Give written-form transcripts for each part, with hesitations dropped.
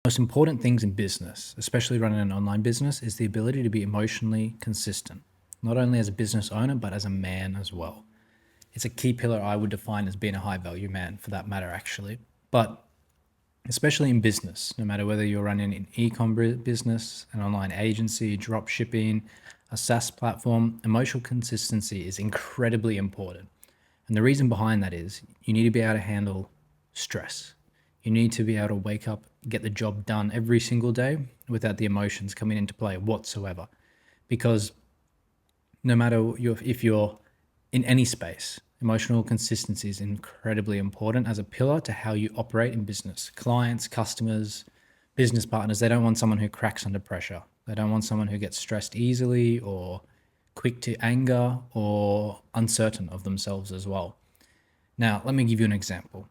Most important things in business, especially running an online business, is the ability to be emotionally consistent, not only as a business owner, but as a man as well. It's a key pillar I would define as being a high value man for that matter, actually. But especially in business, no matter whether you're running an e-com business, an online agency, drop shipping, a SaaS platform, emotional consistency is incredibly important. And the reason behind that is you need to be able to handle stress. You need to be able to wake up, get the job done every single day without the emotions coming into play whatsoever. Because no matter if you're in any space, emotional consistency is incredibly important as a pillar to how you operate in business. Clients, customers, business partners, they don't want someone who cracks under pressure. They don't want someone who gets stressed easily or quick to anger or uncertain of themselves as well. Now, let me give you an example.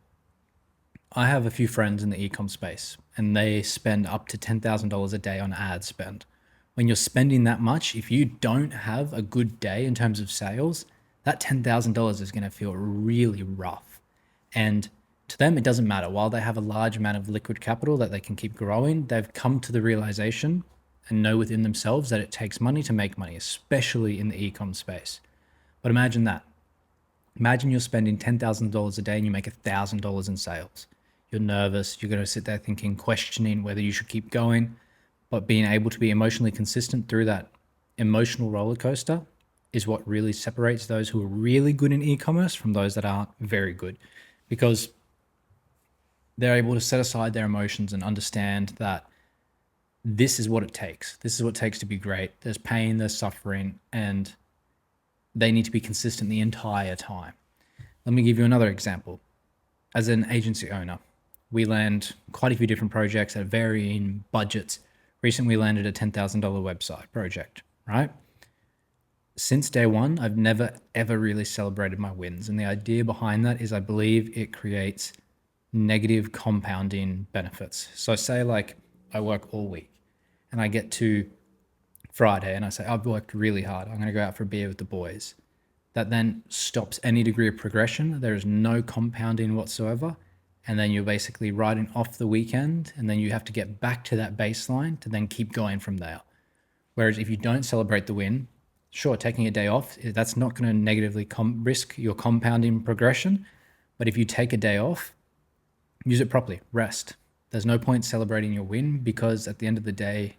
I have a few friends in the e-com space and they spend up to $10,000 a day on ad spend. When you're spending that much, if you don't have a good day in terms of sales, that $10,000 is going to feel really rough. And to them, it doesn't matter. While they have a large amount of liquid capital that they can keep growing, they've come to the realization and know within themselves that it takes money to make money, especially in the e-com space. But imagine that. Imagine you're spending $10,000 a day and you make $1,000 in sales. You're nervous. You're going to sit there thinking, questioning whether you should keep going, but being able to be emotionally consistent through that emotional roller coaster is what really separates those who are really good in e-commerce from those that aren't very good, because they're able to set aside their emotions and understand that this is what it takes. This is what it takes to be great. There's pain, there's suffering, and they need to be consistent the entire time. Let me give you another example. As an agency owner, we land quite a few different projects at varying budgets. Recently, we landed a $10,000 website project, right? Since day one, I've never, ever really celebrated my wins. And the idea behind that is I believe it creates negative compounding benefits. So say like I work all week and I get to Friday and I say, I've worked really hard. I'm going to go out for a beer with the boys. That then stops any degree of progression. There is no compounding whatsoever. And then you're basically riding off the weekend, and then you have to get back to that baseline to then keep going from there. Whereas if you don't celebrate the win, sure, taking a day off, that's not going to negatively risk your compounding progression. But if you take a day off, use it properly, rest. There's no point celebrating your win, because at the end of the day,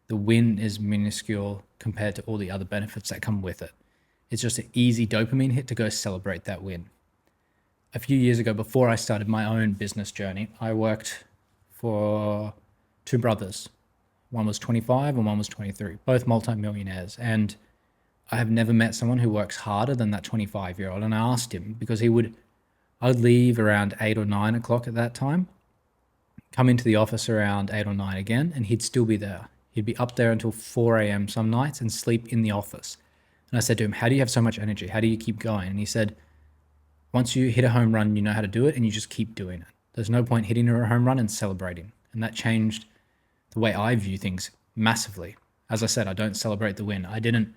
the win is minuscule compared to all the other benefits that come with it. It's just an easy dopamine hit to go celebrate that win. A few years ago, before I started my own business journey, I worked for two brothers. One was 25 and one was 23, both multimillionaires. And I have never met someone who works harder than that 25-year-old. And I asked him, because I would leave around 8 or 9 o'clock at that time, come into the office around 8 or 9 again, and he'd still be there. He'd be up there until 4 a.m. some nights and sleep in the office. And I said to him, how do you have so much energy? How do you keep going? And he said, once you hit a home run, you know how to do it, and you just keep doing it. There's no point hitting a home run and celebrating. And that changed the way I view things massively. As I said, I don't celebrate the win. I didn't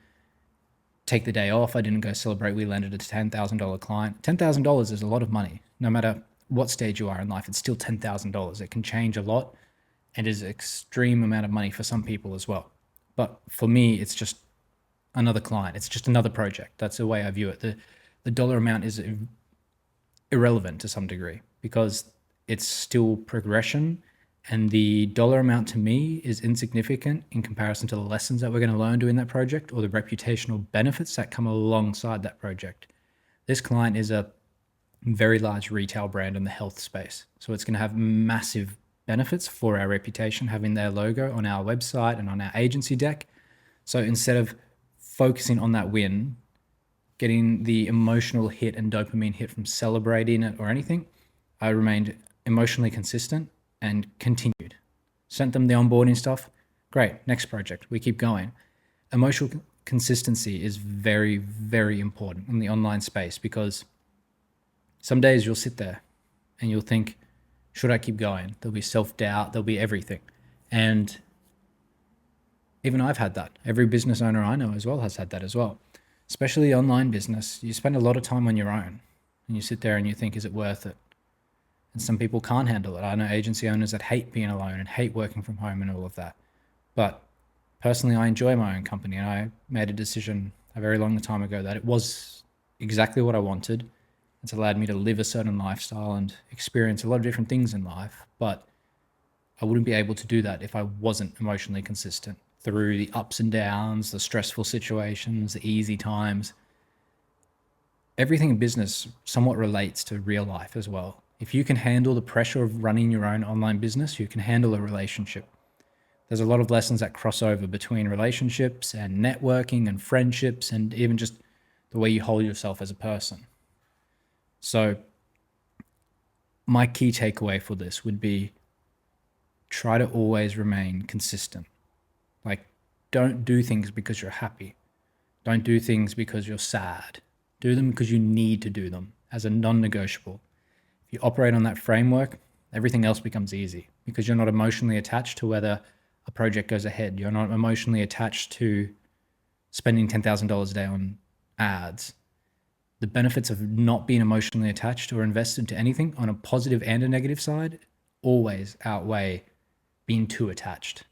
take the day off. I didn't go celebrate. We landed a $10,000 client. $10,000 is a lot of money. No matter what stage you are in life, it's still $10,000. It can change a lot, and is an extreme amount of money for some people as well. But for me, it's just another client. It's just another project. That's the way I view it. The dollar amount is irrelevant to some degree, because it's still progression, and the dollar amount to me is insignificant in comparison to the lessons that we're going to learn doing that project, or the reputational benefits that come alongside that project. This client is a very large retail brand in the health space, so it's going to have massive benefits for our reputation, having their logo on our website and on our agency deck. So instead of focusing on that win, getting the emotional hit and dopamine hit from celebrating it or anything, I remained emotionally consistent and continued. Sent them the onboarding stuff. Great, next project. We keep going. Emotional consistency is very, very important in the online space, because some days you'll sit there and you'll think, should I keep going? There'll be self-doubt, there'll be everything. And even I've had that. Every business owner I know as well has had that as well. Especially online business, you spend a lot of time on your own, and you sit there and you think, is it worth it? And some people can't handle it. I know agency owners that hate being alone and hate working from home and all of that. But personally, I enjoy my own company, and I made a decision a very long time ago that it was exactly what I wanted. It's allowed me to live a certain lifestyle and experience a lot of different things in life. But I wouldn't be able to do that if I wasn't emotionally consistent through the ups and downs, the stressful situations, the easy times. Everything in business somewhat relates to real life as well. If you can handle the pressure of running your own online business, you can handle a relationship. There's a lot of lessons that cross over between relationships and networking and friendships and even just the way you hold yourself as a person. So my key takeaway for this would be try to always remain consistent. Like, don't do things because you're happy. Don't do things because you're sad. Do them because you need to do them as a non-negotiable. If you operate on that framework, everything else becomes easy because you're not emotionally attached to whether a project goes ahead. You're not emotionally attached to spending $10,000 a day on ads. The benefits of not being emotionally attached or invested to anything on a positive and a negative side always outweigh being too attached.